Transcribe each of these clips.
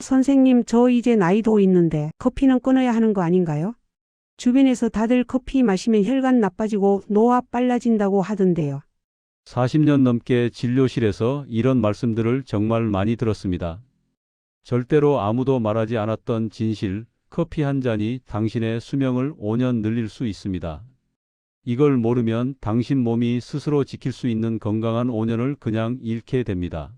선생님, 저 이제 나이도 있는데 커피는 끊어야 하는 거 아닌가요? 주변에서 다들 커피 마시면 혈관 나빠지고 노화 빨라진다고 하던데요. 40년 넘게 진료실에서 이런 말씀들을 정말 많이 들었습니다. 절대로 아무도 말하지 않았던 진실, 커피 한 잔이 당신의 수명을 5년 늘릴 수 있습니다. 이걸 모르면 당신 몸이 스스로 지킬 수 있는 건강한 5년을 그냥 잃게 됩니다.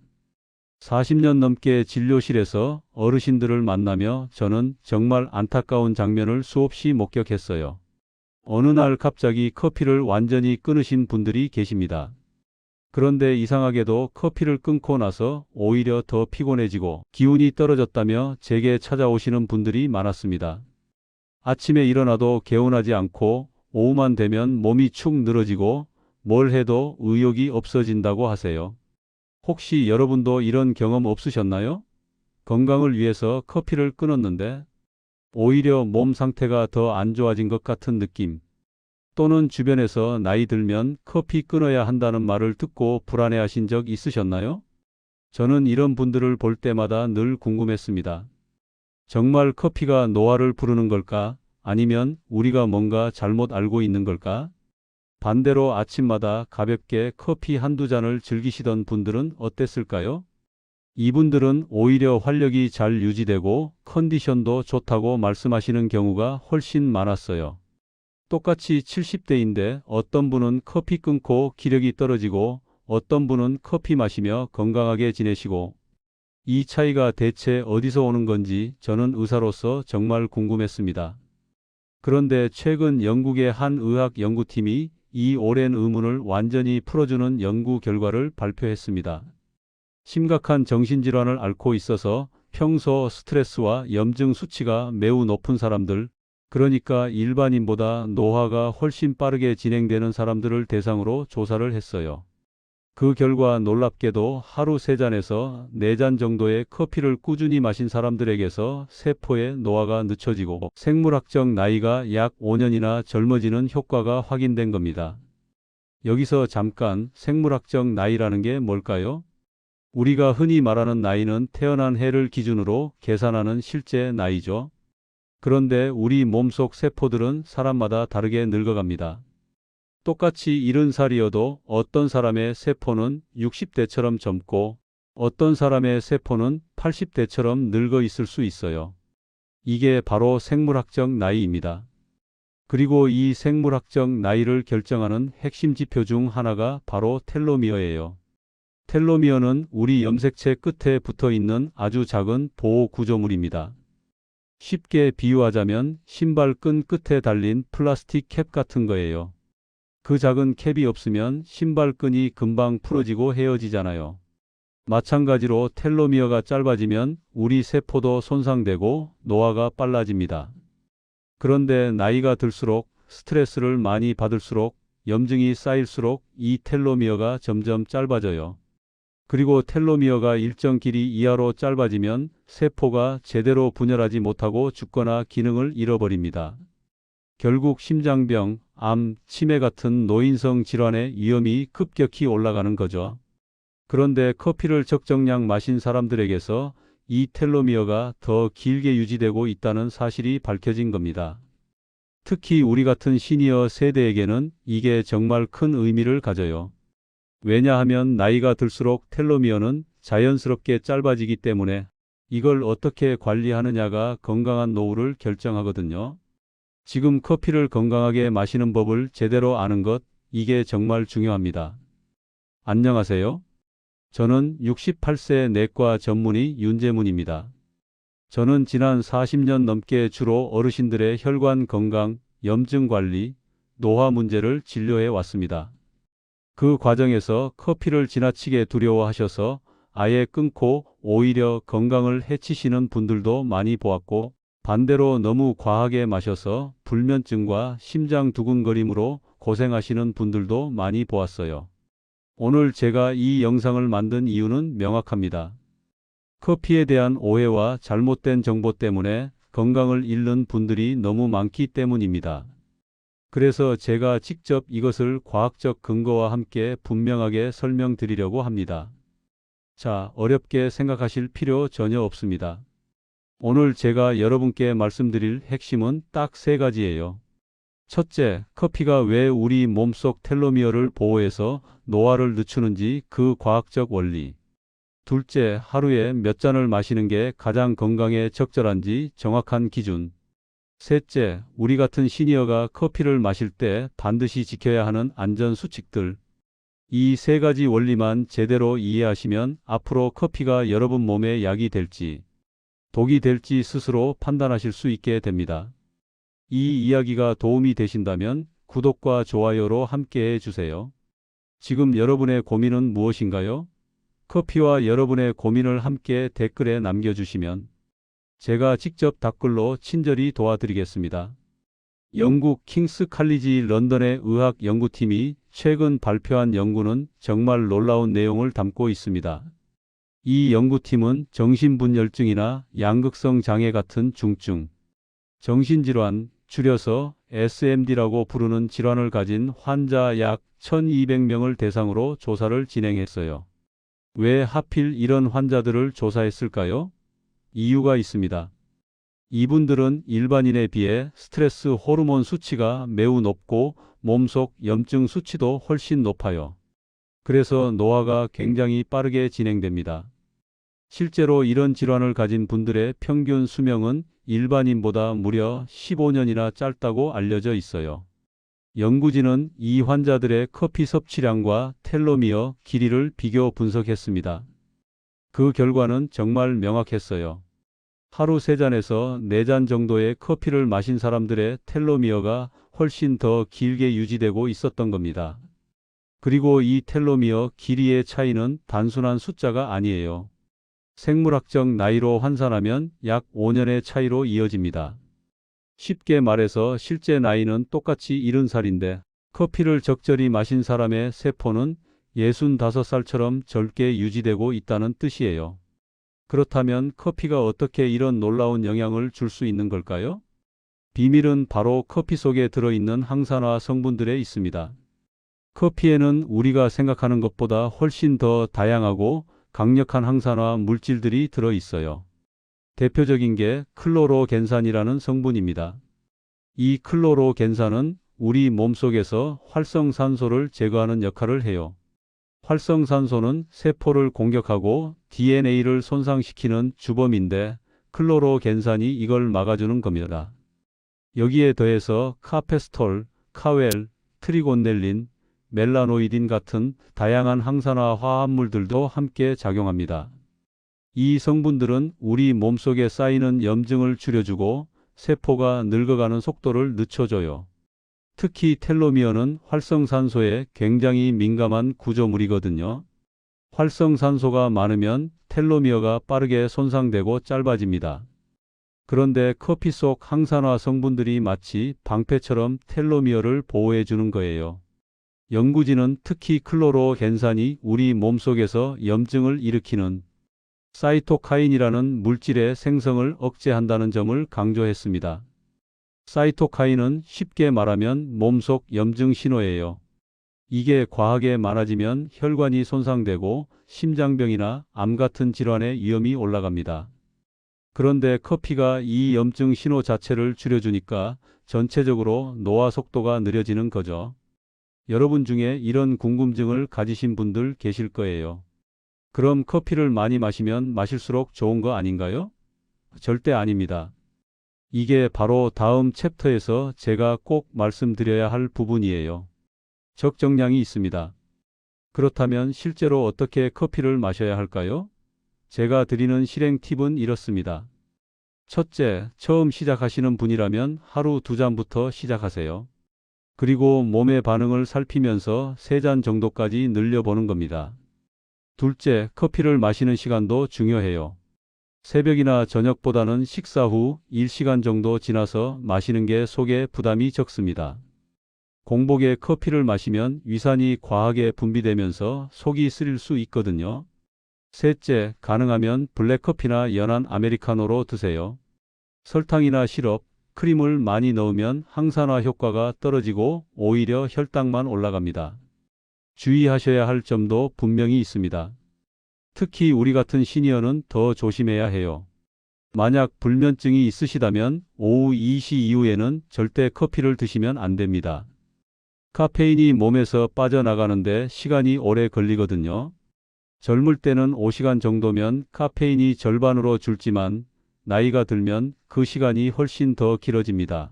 40년 넘게 진료실에서 어르신들을 만나며 저는 정말 안타까운 장면을 수없이 목격했어요. 어느 날 갑자기 커피를 완전히 끊으신 분들이 계십니다. 그런데 이상하게도 커피를 끊고 나서 오히려 더 피곤해지고 기운이 떨어졌다며 제게 찾아오시는 분들이 많았습니다. 아침에 일어나도 개운하지 않고 오후만 되면 몸이 축 늘어지고 뭘 해도 의욕이 없어진다고 하세요. 혹시 여러분도 이런 경험 없으셨나요? 건강을 위해서 커피를 끊었는데 오히려 몸 상태가 더 안 좋아진 것 같은 느낌. 또는 주변에서 나이 들면 커피 끊어야 한다는 말을 듣고 불안해하신 적 있으셨나요? 저는 이런 분들을 볼 때마다 늘 궁금했습니다. 정말 커피가 노화를 부르는 걸까? 아니면 우리가 뭔가 잘못 알고 있는 걸까? 반대로 아침마다 가볍게 커피 한두 잔을 즐기시던 분들은 어땠을까요? 이분들은 오히려 활력이 잘 유지되고 컨디션도 좋다고 말씀하시는 경우가 훨씬 많았어요. 똑같이 70대인데 어떤 분은 커피 끊고 기력이 떨어지고 어떤 분은 커피 마시며 건강하게 지내시고 이 차이가 대체 어디서 오는 건지 저는 의사로서 정말 궁금했습니다. 그런데 최근 영국의 한 의학 연구팀이 이 오랜 의문을 완전히 풀어주는 연구 결과를 발표했습니다. 심각한 정신질환을 앓고 있어서 평소 스트레스와 염증 수치가 매우 높은 사람들, 그러니까 일반인보다 노화가 훨씬 빠르게 진행되는 사람들을 대상으로 조사를 했어요. 그 결과 놀랍게도 하루 3잔에서 4잔 정도의 커피를 꾸준히 마신 사람들에게서 세포의 노화가 늦춰지고 생물학적 나이가 약 5년이나 젊어지는 효과가 확인된 겁니다. 여기서 잠깐 생물학적 나이라는 게 뭘까요? 우리가 흔히 말하는 나이는 태어난 해를 기준으로 계산하는 실제 나이죠. 그런데 우리 몸속 세포들은 사람마다 다르게 늙어갑니다. 똑같이 70살이어도 어떤 사람의 세포는 60대처럼 젊고 어떤 사람의 세포는 80대처럼 늙어 있을 수 있어요. 이게 바로 생물학적 나이입니다. 그리고 이 생물학적 나이를 결정하는 핵심 지표 중 하나가 바로 텔로미어예요. 텔로미어는 우리 염색체 끝에 붙어 있는 아주 작은 보호 구조물입니다. 쉽게 비유하자면 신발끈 끝에 달린 플라스틱 캡 같은 거예요. 그 작은 캡이 없으면 신발끈이 금방 풀어지고 헤어지잖아요. 마찬가지로 텔로미어가 짧아지면 우리 세포도 손상되고 노화가 빨라집니다. 그런데 나이가 들수록 스트레스를 많이 받을수록 염증이 쌓일수록 이 텔로미어가 점점 짧아져요. 그리고 텔로미어가 일정 길이 이하로 짧아지면 세포가 제대로 분열하지 못하고 죽거나 기능을 잃어버립니다. 결국 심장병, 암, 치매 같은 노인성 질환의 위험이 급격히 올라가는 거죠. 그런데 커피를 적정량 마신 사람들에게서 이 텔로미어가 더 길게 유지되고 있다는 사실이 밝혀진 겁니다. 특히 우리 같은 시니어 세대에게는 이게 정말 큰 의미를 가져요. 왜냐하면 나이가 들수록 텔로미어는 자연스럽게 짧아지기 때문에 이걸 어떻게 관리하느냐가 건강한 노후를 결정하거든요. 지금 커피를 건강하게 마시는 법을 제대로 아는 것, 이게 정말 중요합니다. 안녕하세요. 저는 68세 내과 전문의 윤재문입니다. 저는 지난 40년 넘게 주로 어르신들의 혈관 건강, 염증 관리, 노화 문제를 진료해 왔습니다. 그 과정에서 커피를 지나치게 두려워하셔서 아예 끊고 오히려 건강을 해치시는 분들도 많이 보았고, 반대로 너무 과하게 마셔서 불면증과 심장 두근거림으로 고생하시는 분들도 많이 보았어요. 오늘 제가 이 영상을 만든 이유는 명확합니다. 커피에 대한 오해와 잘못된 정보 때문에 건강을 잃는 분들이 너무 많기 때문입니다. 그래서 제가 직접 이것을 과학적 근거와 함께 분명하게 설명드리려고 합니다. 자, 어렵게 생각하실 필요 전혀 없습니다. 오늘 제가 여러분께 말씀드릴 핵심은 딱 세 가지예요. 첫째, 커피가 왜 우리 몸속 텔로미어를 보호해서 노화를 늦추는지 그 과학적 원리. 둘째, 하루에 몇 잔을 마시는 게 가장 건강에 적절한지 정확한 기준. 셋째, 우리 같은 시니어가 커피를 마실 때 반드시 지켜야 하는 안전 수칙들. 이 세 가지 원리만 제대로 이해하시면 앞으로 커피가 여러분 몸에 약이 될지, 독이 될지 스스로 판단하실 수 있게 됩니다. 이 이야기가 도움이 되신다면 구독과 좋아요로 함께 해주세요. 지금 여러분의 고민은 무엇인가요? 커피와 여러분의 고민을 함께 댓글에 남겨주시면 제가 직접 답글로 친절히 도와드리겠습니다. 영국 킹스 칼리지 런던의 의학 연구팀이 최근 발표한 연구는 정말 놀라운 내용을 담고 있습니다. 이 연구팀은 정신분열증이나 양극성 장애 같은 중증, 정신질환, 줄여서 SMD라고 부르는 질환을 가진 환자 약 1200명을 대상으로 조사를 진행했어요. 왜 하필 이런 환자들을 조사했을까요? 이유가 있습니다. 이분들은 일반인에 비해 스트레스 호르몬 수치가 매우 높고 몸속 염증 수치도 훨씬 높아요. 그래서 노화가 굉장히 빠르게 진행됩니다. 실제로 이런 질환을 가진 분들의 평균 수명은 일반인보다 무려 15년이나 짧다고 알려져 있어요. 연구진은 이 환자들의 커피 섭취량과 텔로미어 길이를 비교 분석했습니다. 그 결과는 정말 명확했어요. 하루 3잔에서 4잔 정도의 커피를 마신 사람들의 텔로미어가 훨씬 더 길게 유지되고 있었던 겁니다. 그리고 이 텔로미어 길이의 차이는 단순한 숫자가 아니에요. 생물학적 나이로 환산하면 약 5년의 차이로 이어집니다. 쉽게 말해서 실제 나이는 똑같이 70살인데 커피를 적절히 마신 사람의 세포는 65살처럼 젊게 유지되고 있다는 뜻이에요. 그렇다면 커피가 어떻게 이런 놀라운 영향을 줄 수 있는 걸까요? 비밀은 바로 커피 속에 들어있는 항산화 성분들에 있습니다. 커피에는 우리가 생각하는 것보다 훨씬 더 다양하고 강력한 항산화 물질들이 들어 있어요. 대표적인 게 클로로겐산이라는 성분입니다. 이 클로로겐산은 우리 몸속에서 활성산소를 제거하는 역할을 해요. 활성산소는 세포를 공격하고 DNA를 손상시키는 주범인데 클로로겐산이 이걸 막아주는 겁니다. 여기에 더해서 카페스톨, 카웰, 트리곤넬린, 멜라노이딘 같은 다양한 항산화 화합물들도 함께 작용합니다. 이 성분들은 우리 몸속에 쌓이는 염증을 줄여주고 세포가 늙어가는 속도를 늦춰줘요. 특히 텔로미어는 활성산소에 굉장히 민감한 구조물이거든요. 활성산소가 많으면 텔로미어가 빠르게 손상되고 짧아집니다. 그런데 커피 속 항산화 성분들이 마치 방패처럼 텔로미어를 보호해 주는 거예요. 연구진은 특히 클로로겐산이 우리 몸속에서 염증을 일으키는 사이토카인이라는 물질의 생성을 억제한다는 점을 강조했습니다. 사이토카인은 쉽게 말하면 몸속 염증 신호예요. 이게 과하게 많아지면 혈관이 손상되고 심장병이나 암 같은 질환의 위험이 올라갑니다. 그런데 커피가 이 염증 신호 자체를 줄여주니까 전체적으로 노화 속도가 느려지는 거죠. 여러분 중에 이런 궁금증을 가지신 분들 계실 거예요. 그럼 커피를 많이 마시면 마실수록 좋은 거 아닌가요? 절대 아닙니다. 이게 바로 다음 챕터에서 제가 꼭 말씀드려야 할 부분이에요. 적정량이 있습니다. 그렇다면 실제로 어떻게 커피를 마셔야 할까요? 제가 드리는 실행 팁은 이렇습니다. 첫째, 처음 시작하시는 분이라면 하루 2잔부터 시작하세요. 그리고 몸의 반응을 살피면서 3잔 정도까지 늘려보는 겁니다. 둘째, 커피를 마시는 시간도 중요해요. 새벽이나 저녁보다는 식사 후 1시간 정도 지나서 마시는 게 속에 부담이 적습니다. 공복에 커피를 마시면 위산이 과하게 분비되면서 속이 쓰릴 수 있거든요. 셋째, 가능하면 블랙커피나 연한 아메리카노로 드세요. 설탕이나 시럽, 크림을 많이 넣으면 항산화 효과가 떨어지고 오히려 혈당만 올라갑니다. 주의하셔야 할 점도 분명히 있습니다. 특히 우리 같은 시니어는 더 조심해야 해요. 만약 불면증이 있으시다면 오후 2시 이후에는 절대 커피를 드시면 안 됩니다. 카페인이 몸에서 빠져나가는데 시간이 오래 걸리거든요. 젊을 때는 5시간 정도면 카페인이 절반으로 줄지만 나이가 들면 그 시간이 훨씬 더 길어집니다.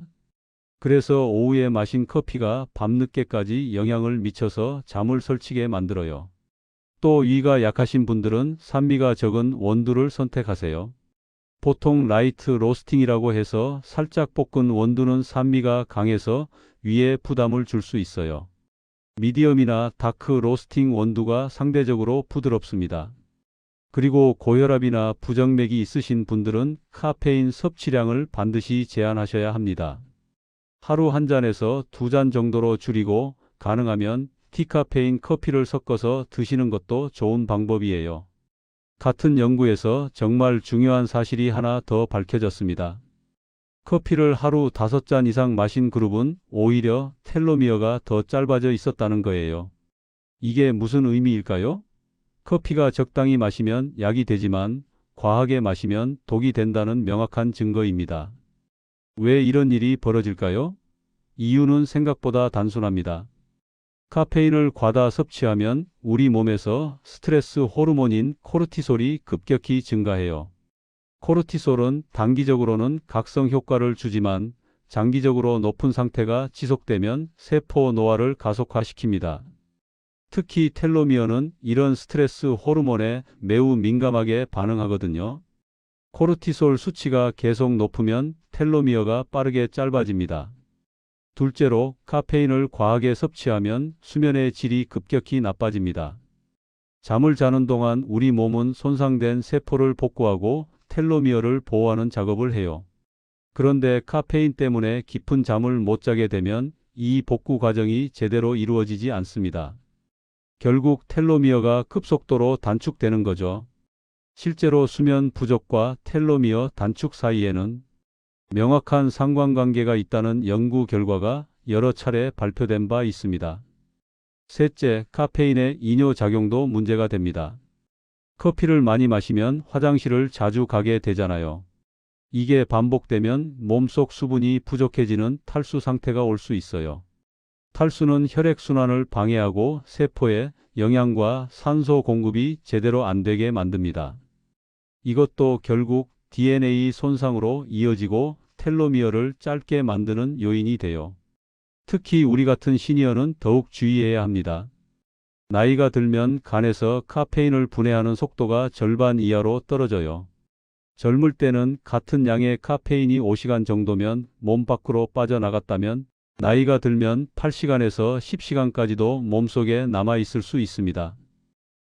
그래서 오후에 마신 커피가 밤늦게까지 영향을 미쳐서 잠을 설치게 만들어요. 또 위가 약하신 분들은 산미가 적은 원두를 선택하세요. 보통 라이트 로스팅이라고 해서 살짝 볶은 원두는 산미가 강해서 위에 부담을 줄 수 있어요. 미디엄이나 다크 로스팅 원두가 상대적으로 부드럽습니다. 그리고 고혈압이나 부정맥이 있으신 분들은 카페인 섭취량을 반드시 제한하셔야 합니다. 하루 한 잔에서 2잔 정도로 줄이고 가능하면 디카페인 커피를 섞어서 드시는 것도 좋은 방법이에요. 같은 연구에서 정말 중요한 사실이 하나 더 밝혀졌습니다. 커피를 하루 5잔 이상 마신 그룹은 오히려 텔로미어가 더 짧아져 있었다는 거예요. 이게 무슨 의미일까요? 커피가 적당히 마시면 약이 되지만 과하게 마시면 독이 된다는 명확한 증거입니다. 왜 이런 일이 벌어질까요? 이유는 생각보다 단순합니다. 카페인을 과다 섭취하면 우리 몸에서 스트레스 호르몬인 코르티솔이 급격히 증가해요. 코르티솔은 단기적으로는 각성 효과를 주지만 장기적으로 높은 상태가 지속되면 세포 노화를 가속화시킵니다. 특히 텔로미어는 이런 스트레스 호르몬에 매우 민감하게 반응하거든요. 코르티솔 수치가 계속 높으면 텔로미어가 빠르게 짧아집니다. 둘째로 카페인을 과하게 섭취하면 수면의 질이 급격히 나빠집니다. 잠을 자는 동안 우리 몸은 손상된 세포를 복구하고 텔로미어를 보호하는 작업을 해요. 그런데 카페인 때문에 깊은 잠을 못 자게 되면 이 복구 과정이 제대로 이루어지지 않습니다. 결국 텔로미어가 급속도로 단축되는 거죠. 실제로 수면 부족과 텔로미어 단축 사이에는 명확한 상관관계가 있다는 연구 결과가 여러 차례 발표된 바 있습니다. 셋째, 카페인의 이뇨작용도 문제가 됩니다. 커피를 많이 마시면 화장실을 자주 가게 되잖아요. 이게 반복되면 몸속 수분이 부족해지는 탈수 상태가 올 수 있어요. 탈수는 혈액순환을 방해하고 세포에 영양과 산소 공급이 제대로 안 되게 만듭니다. 이것도 결국 DNA 손상으로 이어지고 텔로미어를 짧게 만드는 요인이 돼요. 특히 우리 같은 시니어는 더욱 주의해야 합니다. 나이가 들면 간에서 카페인을 분해하는 속도가 절반 이하로 떨어져요. 젊을 때는 같은 양의 카페인이 5시간 정도면 몸 밖으로 빠져나갔다면 나이가 들면 8시간에서 10시간까지도 몸속에 남아있을 수 있습니다.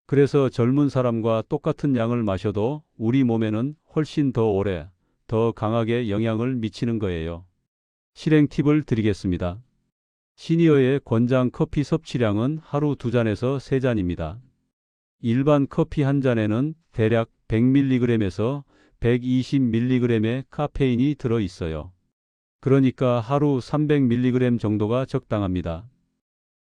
그래서 젊은 사람과 똑같은 양을 마셔도 우리 몸에는 훨씬 더 오래, 더 강하게 영향을 미치는 거예요. 실행 팁을 드리겠습니다. 시니어의 권장 커피 섭취량은 하루 2잔에서 3잔입니다. 일반 커피 한 잔에는 대략 100mg에서 120mg의 카페인이 들어 있어요. 그러니까 하루 300mg 정도가 적당합니다.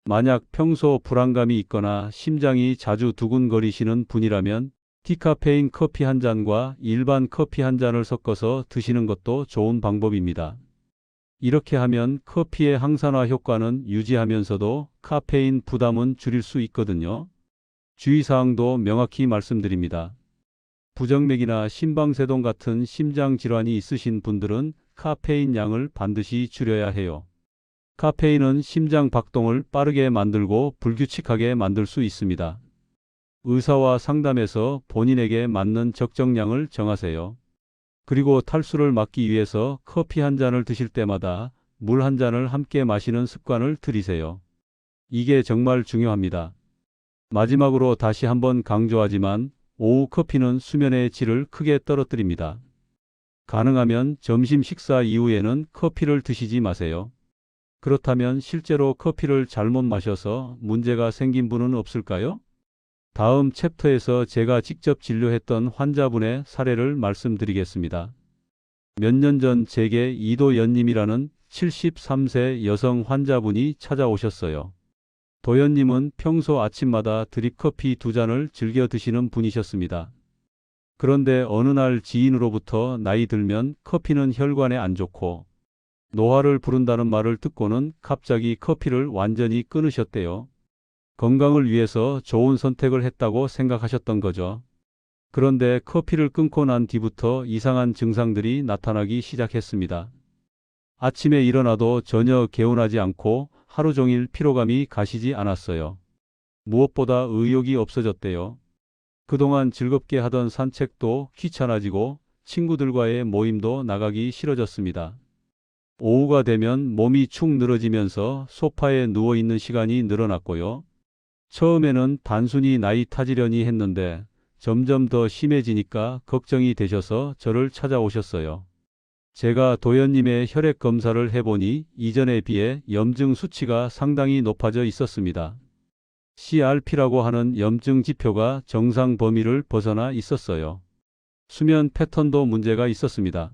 만약 평소 불안감이 있거나 심장이 자주 두근거리시는 분이라면 디카페인 커피 한 잔과 일반 커피 한 잔을 섞어서 드시는 것도 좋은 방법입니다. 이렇게 하면 커피의 항산화 효과는 유지하면서도 카페인 부담은 줄일 수 있거든요. 주의사항도 명확히 말씀드립니다. 부정맥이나 심방세동 같은 심장 질환이 있으신 분들은 카페인 양을 반드시 줄여야 해요. 카페인은 심장 박동을 빠르게 만들고 불규칙하게 만들 수 있습니다. 의사와 상담해서 본인에게 맞는 적정량을 정하세요. 그리고 탈수를 막기 위해서 커피 한 잔을 드실 때마다 물 한 잔을 함께 마시는 습관을 들이세요. 이게 정말 중요합니다. 마지막으로 다시 한번 강조하지만 오후 커피는 수면의 질을 크게 떨어뜨립니다. 가능하면 점심 식사 이후에는 커피를 드시지 마세요. 그렇다면 실제로 커피를 잘못 마셔서 문제가 생긴 분은 없을까요? 다음 챕터에서 제가 직접 진료했던 환자분의 사례를 말씀드리겠습니다. 몇 년 전 제게 이도연님이라는 73세 여성 환자분이 찾아오셨어요. 도연님은 평소 아침마다 드립커피 2잔을 즐겨 드시는 분이셨습니다. 그런데 어느 날 지인으로부터 나이 들면 커피는 혈관에 안 좋고 노화를 부른다는 말을 듣고는 갑자기 커피를 완전히 끊으셨대요. 건강을 위해서 좋은 선택을 했다고 생각하셨던 거죠. 그런데 커피를 끊고 난 뒤부터 이상한 증상들이 나타나기 시작했습니다. 아침에 일어나도 전혀 개운하지 않고 하루 종일 피로감이 가시지 않았어요. 무엇보다 의욕이 없어졌대요. 그동안 즐겁게 하던 산책도 귀찮아지고 친구들과의 모임도 나가기 싫어졌습니다. 오후가 되면 몸이 축 늘어지면서 소파에 누워있는 시간이 늘어났고요. 처음에는 단순히 나이 탓이려니 했는데 점점 더 심해지니까 걱정이 되셔서 저를 찾아오셨어요. 제가 도연님의 혈액 검사를 해보니 이전에 비해 염증 수치가 상당히 높아져 있었습니다. CRP라고 하는 염증 지표가 정상 범위를 벗어나 있었어요. 수면 패턴도 문제가 있었습니다.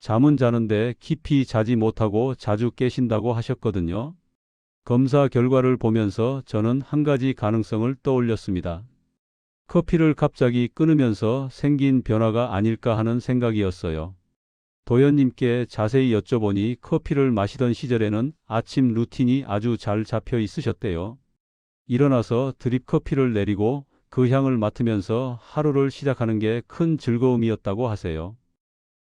잠은 자는데 깊이 자지 못하고 자주 깨신다고 하셨거든요. 검사 결과를 보면서 저는 한 가지 가능성을 떠올렸습니다. 커피를 갑자기 끊으면서 생긴 변화가 아닐까 하는 생각이었어요. 도연님께 자세히 여쭤보니 커피를 마시던 시절에는 아침 루틴이 아주 잘 잡혀 있으셨대요. 일어나서 드립 커피를 내리고 그 향을 맡으면서 하루를 시작하는 게 큰 즐거움이었다고 하세요.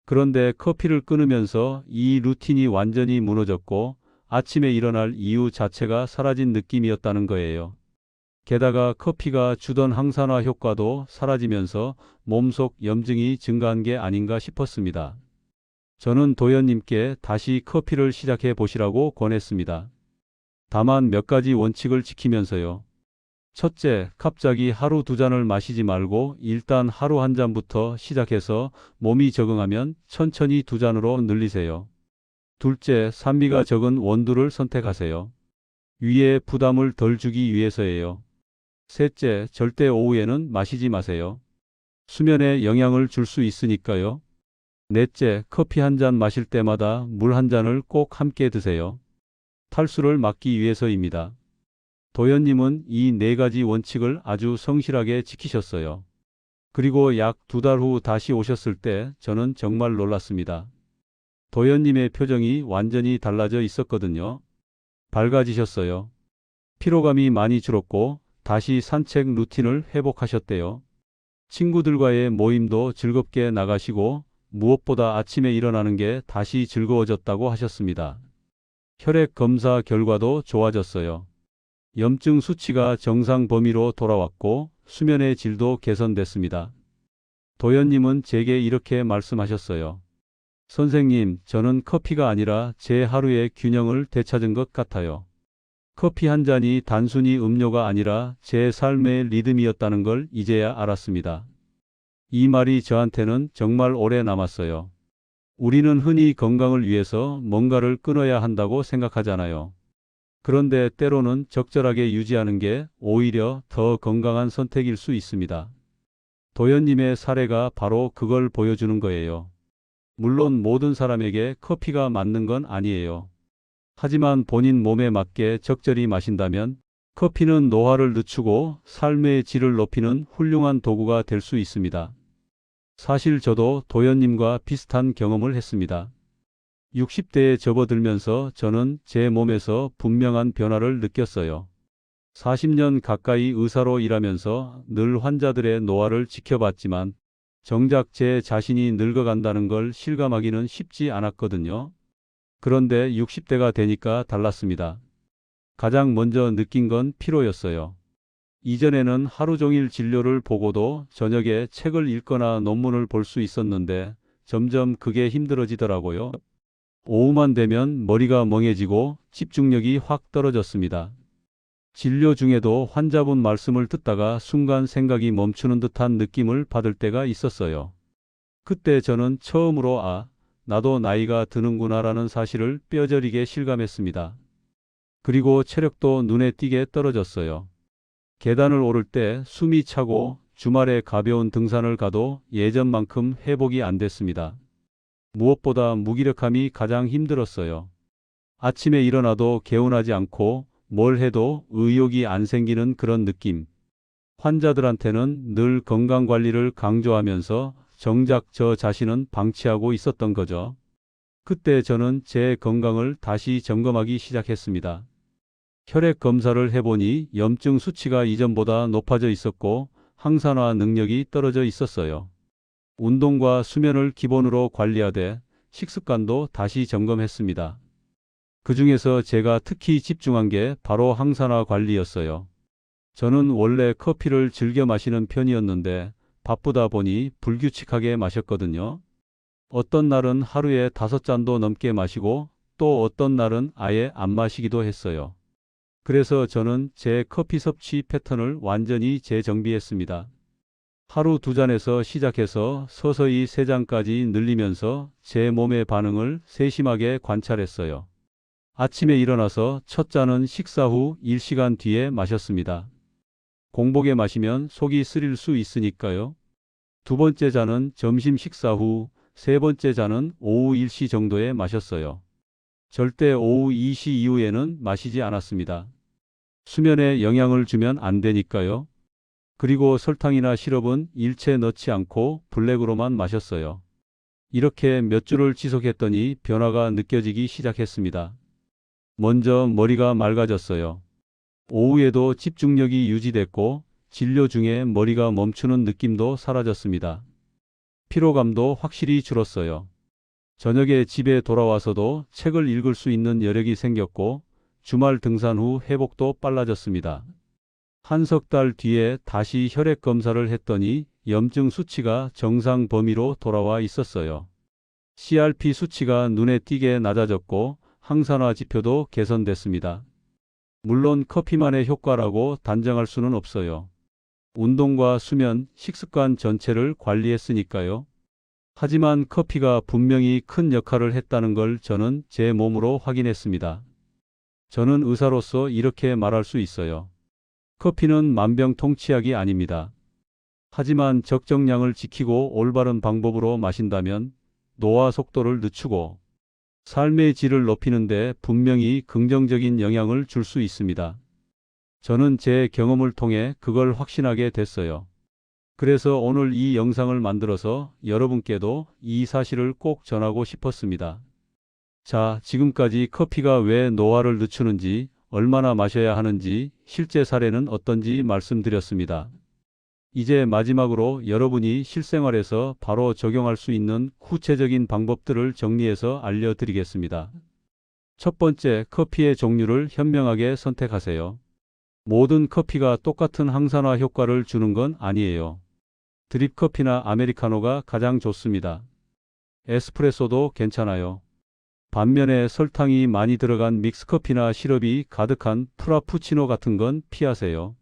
그런데 커피를 끊으면서 이 루틴이 완전히 무너졌고 아침에 일어날 이유 자체가 사라진 느낌이었다는 거예요. 게다가 커피가 주던 항산화 효과도 사라지면서 몸속 염증이 증가한 게 아닌가 싶었습니다. 저는 도연님께 다시 커피를 시작해 보시라고 권했습니다. 다만 몇 가지 원칙을 지키면서요. 첫째, 갑자기 하루 두 잔을 마시지 말고 일단 하루 한 잔부터 시작해서 몸이 적응하면 천천히 두 잔으로 늘리세요. 둘째, 산미가 적은 원두를 선택하세요. 위에 부담을 덜 주기 위해서예요. 셋째, 절대 오후에는 마시지 마세요. 수면에 영향을 줄 수 있으니까요. 넷째, 커피 한 잔 마실 때마다 물 한 잔을 꼭 함께 드세요. 탈수를 막기 위해서입니다. 도연님은 이 네 가지 원칙을 아주 성실하게 지키셨어요. 그리고 약 두 달 후 다시 오셨을 때 저는 정말 놀랐습니다. 도연님의 표정이 완전히 달라져 있었거든요. 밝아지셨어요. 피로감이 많이 줄었고 다시 산책 루틴을 회복하셨대요. 친구들과의 모임도 즐겁게 나가시고 무엇보다 아침에 일어나는 게 다시 즐거워졌다고 하셨습니다. 혈액 검사 결과도 좋아졌어요. 염증 수치가 정상 범위로 돌아왔고 수면의 질도 개선됐습니다. 도연님은 제게 이렇게 말씀하셨어요. 선생님, 저는 커피가 아니라 제 하루의 균형을 되찾은 것 같아요. 커피 한 잔이 단순히 음료가 아니라 제 삶의 리듬이었다는 걸 이제야 알았습니다. 이 말이 저한테는 정말 오래 남았어요. 우리는 흔히 건강을 위해서 뭔가를 끊어야 한다고 생각하잖아요. 그런데 때로는 적절하게 유지하는 게 오히려 더 건강한 선택일 수 있습니다. 도연님의 사례가 바로 그걸 보여주는 거예요. 물론 모든 사람에게 커피가 맞는 건 아니에요. 하지만 본인 몸에 맞게 적절히 마신다면 커피는 노화를 늦추고 삶의 질을 높이는 훌륭한 도구가 될 수 있습니다. 사실 저도 도연님과 비슷한 경험을 했습니다. 60대에 접어들면서 저는 제 몸에서 분명한 변화를 느꼈어요. 40년 가까이 의사로 일하면서 늘 환자들의 노화를 지켜봤지만 정작 제 자신이 늙어간다는 걸 실감하기는 쉽지 않았거든요. 그런데 60대가 되니까 달랐습니다. 가장 먼저 느낀 건 피로였어요. 이전에는 하루 종일 진료를 보고도 저녁에 책을 읽거나 논문을 볼 수 있었는데 점점 그게 힘들어지더라고요. 오후만 되면 머리가 멍해지고 집중력이 확 떨어졌습니다. 진료 중에도 환자분 말씀을 듣다가 순간 생각이 멈추는 듯한 느낌을 받을 때가 있었어요. 그때 저는 처음으로 나도 나이가 드는구나라는 사실을 뼈저리게 실감했습니다. 그리고 체력도 눈에 띄게 떨어졌어요. 계단을 오를 때 숨이 차고 주말에 가벼운 등산을 가도 예전만큼 회복이 안 됐습니다. 무엇보다 무기력함이 가장 힘들었어요. 아침에 일어나도 개운하지 않고 뭘 해도 의욕이 안 생기는 그런 느낌. 환자들한테는 늘 건강관리를 강조하면서 정작 저 자신은 방치하고 있었던 거죠. 그때 저는 제 건강을 다시 점검하기 시작했습니다. 혈액 검사를 해보니 염증 수치가 이전보다 높아져 있었고 항산화 능력이 떨어져 있었어요. 운동과 수면을 기본으로 관리하되 식습관도 다시 점검했습니다. 그중에서 제가 특히 집중한 게 바로 항산화 관리였어요. 저는 원래 커피를 즐겨 마시는 편이었는데 바쁘다 보니 불규칙하게 마셨거든요. 어떤 날은 하루에 5잔도 넘게 마시고 또 어떤 날은 아예 안 마시기도 했어요. 그래서 저는 제 커피 섭취 패턴을 완전히 재정비했습니다. 하루 2잔에서 시작해서 서서히 3잔까지 늘리면서 제 몸의 반응을 세심하게 관찰했어요. 아침에 일어나서 첫 잔은 식사 후 1시간 뒤에 마셨습니다. 공복에 마시면 속이 쓰릴 수 있으니까요. 두 번째 잔은 점심 식사 후, 세 번째 잔은 오후 1시 정도에 마셨어요. 절대 오후 2시 이후에는 마시지 않았습니다. 수면에 영향을 주면 안 되니까요. 그리고 설탕이나 시럽은 일체 넣지 않고 블랙으로만 마셨어요. 이렇게 몇 주를 지속했더니 변화가 느껴지기 시작했습니다. 먼저 머리가 맑아졌어요. 오후에도 집중력이 유지됐고 진료 중에 머리가 멈추는 느낌도 사라졌습니다. 피로감도 확실히 줄었어요. 저녁에 집에 돌아와서도 책을 읽을 수 있는 여력이 생겼고 주말 등산 후 회복도 빨라졌습니다. 한 석 달 뒤에 다시 혈액 검사를 했더니 염증 수치가 정상 범위로 돌아와 있었어요. CRP 수치가 눈에 띄게 낮아졌고 항산화 지표도 개선됐습니다. 물론 커피만의 효과라고 단정할 수는 없어요. 운동과 수면, 식습관 전체를 관리했으니까요. 하지만 커피가 분명히 큰 역할을 했다는 걸 저는 제 몸으로 확인했습니다. 저는 의사로서 이렇게 말할 수 있어요. 커피는 만병통치약이 아닙니다. 하지만 적정량을 지키고 올바른 방법으로 마신다면 노화 속도를 늦추고 삶의 질을 높이는 데 분명히 긍정적인 영향을 줄 수 있습니다. 저는 제 경험을 통해 그걸 확신하게 됐어요. 그래서 오늘 이 영상을 만들어서 여러분께도 이 사실을 꼭 전하고 싶었습니다. 자, 지금까지 커피가 왜 노화를 늦추는지, 얼마나 마셔야 하는지, 실제 사례는 어떤지 말씀드렸습니다. 이제 마지막으로 여러분이 실생활에서 바로 적용할 수 있는 구체적인 방법들을 정리해서 알려드리겠습니다. 첫 번째, 커피의 종류를 현명하게 선택하세요. 모든 커피가 똑같은 항산화 효과를 주는 건 아니에요. 드립커피나 아메리카노가 가장 좋습니다. 에스프레소도 괜찮아요. 반면에 설탕이 많이 들어간 믹스커피나 시럽이 가득한 프라푸치노 같은 건 피하세요.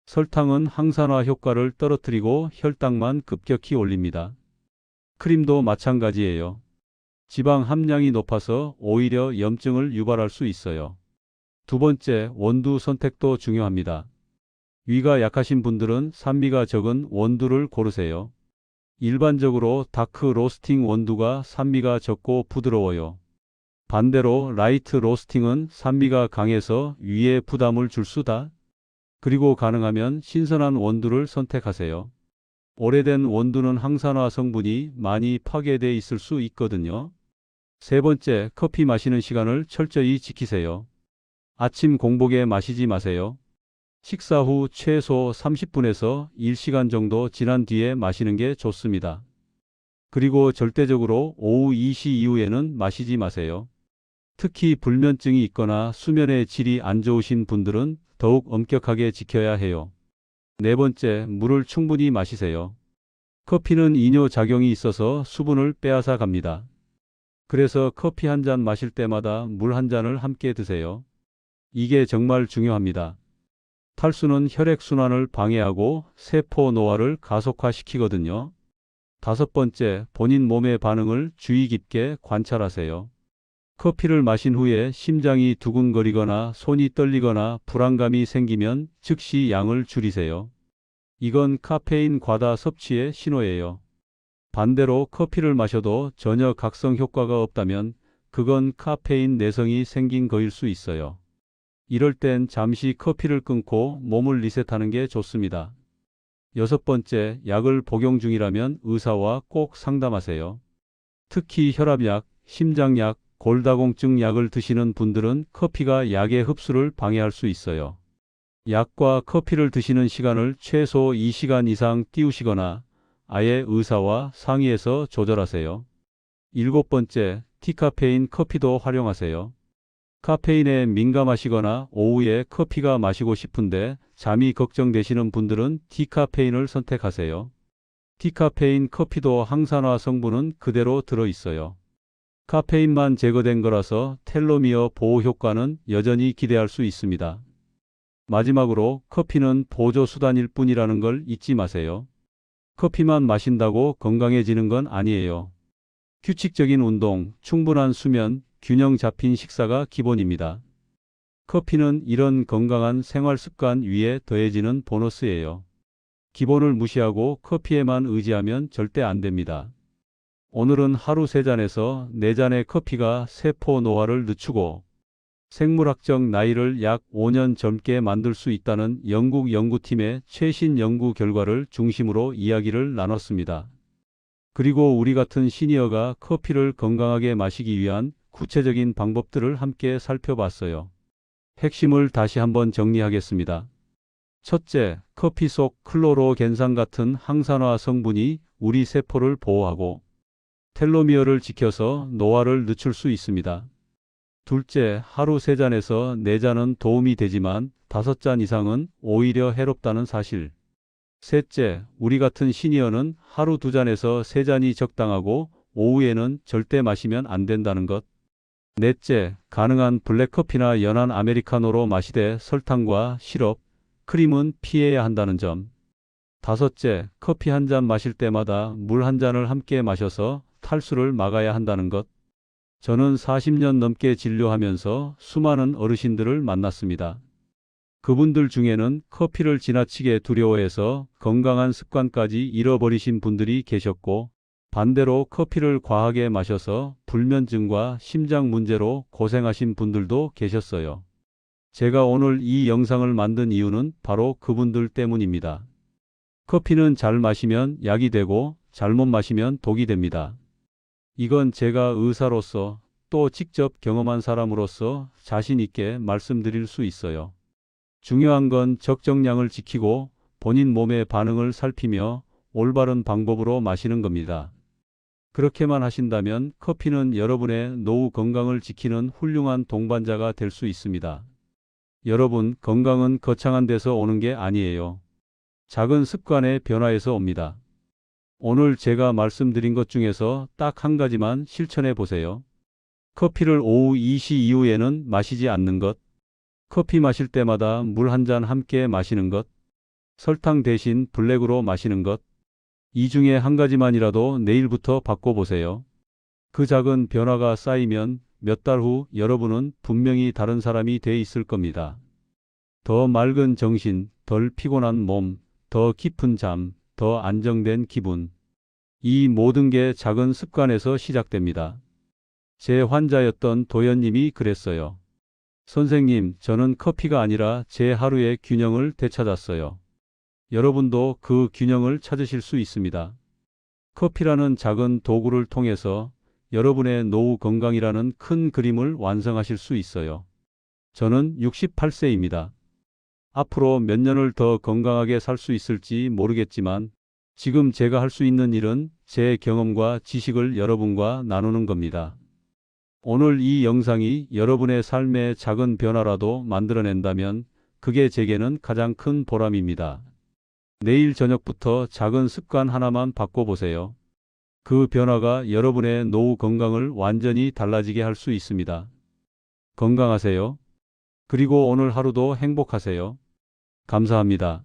설탕은 항산화 효과를 떨어뜨리고 혈당만 급격히 올립니다. 크림도 마찬가지예요. 지방 함량이 높아서 오히려 염증을 유발할 수 있어요. 두 번째, 원두 선택도 중요합니다. 위가 약하신 분들은 산미가 적은 원두를 고르세요. 일반적으로 다크 로스팅 원두가 산미가 적고 부드러워요. 반대로 라이트 로스팅은 산미가 강해서 위에 부담을 줄 수다. 그리고 가능하면 신선한 원두를 선택하세요. 오래된 원두는 항산화 성분이 많이 파괴돼 있을 수 있거든요. 세 번째, 커피 마시는 시간을 철저히 지키세요. 아침 공복에 마시지 마세요. 식사 후 최소 30분에서 1시간 정도 지난 뒤에 마시는 게 좋습니다. 그리고 절대적으로 오후 2시 이후에는 마시지 마세요. 특히 불면증이 있거나 수면의 질이 안 좋으신 분들은 더욱 엄격하게 지켜야 해요. 네 번째, 물을 충분히 마시세요. 커피는 이뇨작용이 있어서 수분을 빼앗아 갑니다. 그래서 커피 한 잔 마실 때마다 물 한 잔을 함께 드세요. 이게 정말 중요합니다. 탈수는 혈액순환을 방해하고 세포 노화를 가속화시키거든요. 다섯 번째, 본인 몸의 반응을 주의 깊게 관찰하세요. 커피를 마신 후에 심장이 두근거리거나 손이 떨리거나 불안감이 생기면 즉시 양을 줄이세요. 이건 카페인 과다 섭취의 신호예요. 반대로 커피를 마셔도 전혀 각성 효과가 없다면 그건 카페인 내성이 생긴 거일 수 있어요. 이럴 땐 잠시 커피를 끊고 몸을 리셋하는 게 좋습니다. 6번째, 약을 복용 중이라면 의사와 꼭 상담하세요. 특히 혈압약, 심장약, 골다공증 약을 드시는 분들은 커피가 약의 흡수를 방해할 수 있어요. 약과 커피를 드시는 시간을 최소 2시간 이상 띄우시거나 아예 의사와 상의해서 조절하세요. 7번째, 디카페인 커피도 활용하세요. 카페인에 민감하시거나 오후에 커피가 마시고 싶은데 잠이 걱정되시는 분들은 디카페인을 선택하세요. 디카페인 커피도 항산화 성분은 그대로 들어있어요. 카페인만 제거된 거라서 텔로미어 보호 효과는 여전히 기대할 수 있습니다. 마지막으로 커피는 보조 수단일 뿐이라는 걸 잊지 마세요. 커피만 마신다고 건강해지는 건 아니에요. 규칙적인 운동, 충분한 수면, 균형 잡힌 식사가 기본입니다. 커피는 이런 건강한 생활 습관 위에 더해지는 보너스예요. 기본을 무시하고 커피에만 의지하면 절대 안 됩니다. 오늘은 하루 3잔에서 4잔의 커피가 세포 노화를 늦추고 생물학적 나이를 약 5년 젊게 만들 수 있다는 영국 연구팀의 최신 연구 결과를 중심으로 이야기를 나눴습니다. 그리고 우리 같은 시니어가 커피를 건강하게 마시기 위한 구체적인 방법들을 함께 살펴봤어요. 핵심을 다시 한번 정리하겠습니다. 첫째, 커피 속 클로로겐산 같은 항산화 성분이 우리 세포를 보호하고 텔로미어를 지켜서 노화를 늦출 수 있습니다. 둘째, 하루 3잔에서 4잔은 도움이 되지만 5잔 이상은 오히려 해롭다는 사실. 셋째, 우리 같은 시니어는 하루 2잔에서 3잔이 적당하고 오후에는 절대 마시면 안 된다는 것. 넷째, 가능한 블랙커피나 연한 아메리카노로 마시되 설탕과 시럽, 크림은 피해야 한다는 점. 다섯째, 커피 한 잔 마실 때마다 물 한 잔을 함께 마셔서 탈수를 막아야 한다는 것. 저는 40년 넘게 진료하면서 수많은 어르신들을 만났습니다. 그분들 중에는 커피를 지나치게 두려워해서 건강한 습관까지 잃어버리신 분들이 계셨고, 반대로 커피를 과하게 마셔서 불면증과 심장 문제로 고생하신 분들도 계셨어요. 제가 오늘 이 영상을 만든 이유는 바로 그분들 때문입니다. 커피는 잘 마시면 약이 되고 잘못 마시면 독이 됩니다. 이건 제가 의사로서 또 직접 경험한 사람으로서 자신 있게 말씀드릴 수 있어요. 중요한 건 적정량을 지키고 본인 몸의 반응을 살피며 올바른 방법으로 마시는 겁니다. 그렇게만 하신다면 커피는 여러분의 노후 건강을 지키는 훌륭한 동반자가 될 수 있습니다. 여러분, 건강은 거창한 데서 오는 게 아니에요. 작은 습관의 변화에서 옵니다. 오늘 제가 말씀드린 것 중에서 딱 한 가지만 실천해 보세요. 커피를 오후 2시 이후에는 마시지 않는 것. 커피 마실 때마다 물 한 잔 함께 마시는 것. 설탕 대신 블랙으로 마시는 것. 이 중에 한 가지만이라도 내일부터 바꿔보세요. 그 작은 변화가 쌓이면 몇 달 후 여러분은 분명히 다른 사람이 돼 있을 겁니다. 더 맑은 정신, 덜 피곤한 몸, 더 깊은 잠, 더 안정된 기분. 이 모든 게 작은 습관에서 시작됩니다. 제 환자였던 도연님이 그랬어요. 선생님, 저는 커피가 아니라 제 하루의 균형을 되찾았어요. 여러분도 그 균형을 찾으실 수 있습니다. 커피라는 작은 도구를 통해서 여러분의 노후 건강이라는 큰 그림을 완성하실 수 있어요. 저는 68세입니다. 앞으로 몇 년을 더 건강하게 살 수 있을지 모르겠지만 지금 제가 할 수 있는 일은 제 경험과 지식을 여러분과 나누는 겁니다. 오늘 이 영상이 여러분의 삶의 작은 변화라도 만들어낸다면 그게 제게는 가장 큰 보람입니다. 내일 저녁부터 작은 습관 하나만 바꿔보세요. 그 변화가 여러분의 노후 건강을 완전히 달라지게 할 수 있습니다. 건강하세요. 그리고 오늘 하루도 행복하세요. 감사합니다.